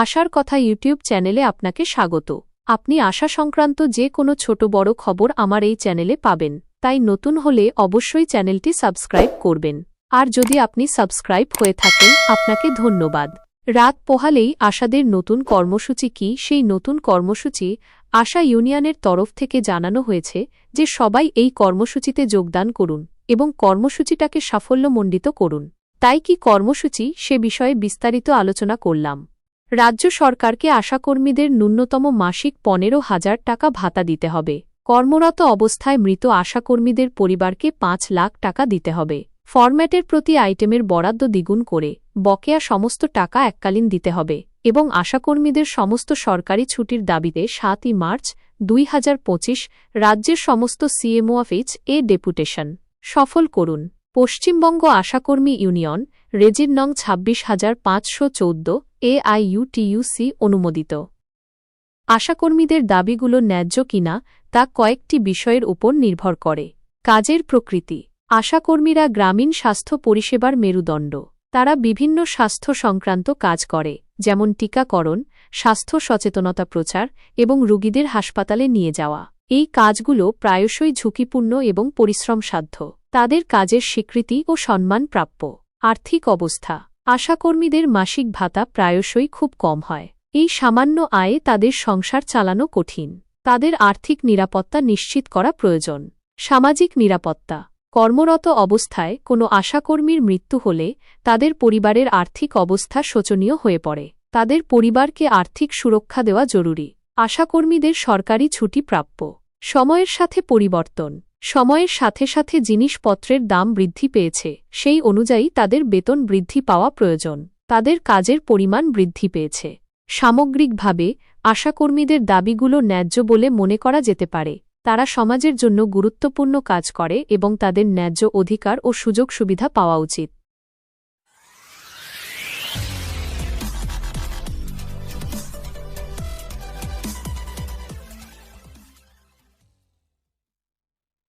আশার কথা ইউটিউব চ্যানেলে আপনাকে স্বাগত। আপনি আশা সংক্রান্ত যে কোনো ছোট বড় খবর আমার এই চ্যানেলে পাবেন, তাই নতুন হলে অবশ্যই চ্যানেলটি সাবস্ক্রাইব করবেন। আর যদি আপনি সাবস্ক্রাইব হয়ে থাকেন, আপনাকে ধন্যবাদ। রাত পোহালেই আশাদের নতুন কর্মসূচি কি? সেই নতুন কর্মসূচি আশা ইউনিয়নের তরফ থেকে জানানো হয়েছে যে সবাই এই কর্মসূচিতে যোগদান করুন এবং কর্মসূচিটাকে সাফল্যমণ্ডিত করুন। তাই কি কর্মসূচি, সে বিষয়ে বিস্তারিত আলোচনা করলাম। রাজ্য সরকারকে আশাকর্মীদের ন্যূনতম মাসিক 15,000 টাকা ভাতা দিতে হবে। কর্মরত অবস্থায় মৃত আশাকর্মীদের পরিবারকে 5 লাখ টাকা দিতে হবে। ফরম্যাটের প্রতি আইটেমের বরাদ্দ দ্বিগুণ করে বকেয়া সমস্ত টাকা এককালীন দিতে হবে এবং আশাকর্মীদের সমস্ত সরকারি ছুটির দাবিতে 7 মার্চ 2025 রাজ্যের সমস্ত সিএমও অফিস ডেপুটেশন সফল করুন। পশ্চিমবঙ্গ আশাকর্মী ইউনিয়ন রেজির নং 26,514 AIUTUC অনুমোদিত। আশাকর্মীদের দাবিগুলো ন্যায্য কিনা তা কয়েকটি বিষয়ের উপর নির্ভর করে। কাজের প্রকৃতি। আশাকর্মীরা গ্রামীণ স্বাস্থ্য পরিষেবার মেরুদণ্ড। তারা বিভিন্ন স্বাস্থ্য সংক্রান্ত কাজ করে, যেমন টিকাকরণ, স্বাস্থ্য সচেতনতা প্রচার এবং রোগীদের হাসপাতালে নিয়ে যাওয়া। এই কাজগুলো প্রায়শই ঝুঁকিপূর্ণ এবং পরিশ্রমসাধ্য। তাদের কাজের স্বীকৃতি ও সম্মান প্রাপ্য। আর্থিক অবস্থা। আশাকর্মীদের মাসিক ভাতা প্রায়শই খুব কম হয়। এই সামান্য আয়ে তাদের সংসার চালানো কঠিন। তাদের আর্থিক নিরাপত্তা নিশ্চিত করা প্রয়োজন। সামাজিক নিরাপত্তা। কর্মরত অবস্থায় কোনো আশাকর্মীর মৃত্যু হলে তাদের পরিবারের আর্থিক অবস্থা শোচনীয় হয়ে পড়ে। তাদের পরিবারকে আর্থিক সুরক্ষা দেওয়া জরুরি। আশাকর্মীদের সরকারি ছুটি প্রাপ্য। সময়ের সাথে পরিবর্তন। সময়ের সাথে সাথে জিনিসপত্রের দাম বৃদ্ধি পেয়েছে, সেই অনুযায়ী তাদের বেতন বৃদ্ধি পাওয়া প্রয়োজন। তাদের কাজের পরিমাণ বৃদ্ধি পেয়েছে। সামগ্রিকভাবে আশাকর্মীদের দাবিগুলো ন্যায্য বলে মনে করা যেতে পারে। তারা সমাজের জন্য গুরুত্বপূর্ণ কাজ করে এবং তাদের ন্যায্য অধিকার ও সুযোগ সুবিধা পাওয়া উচিত।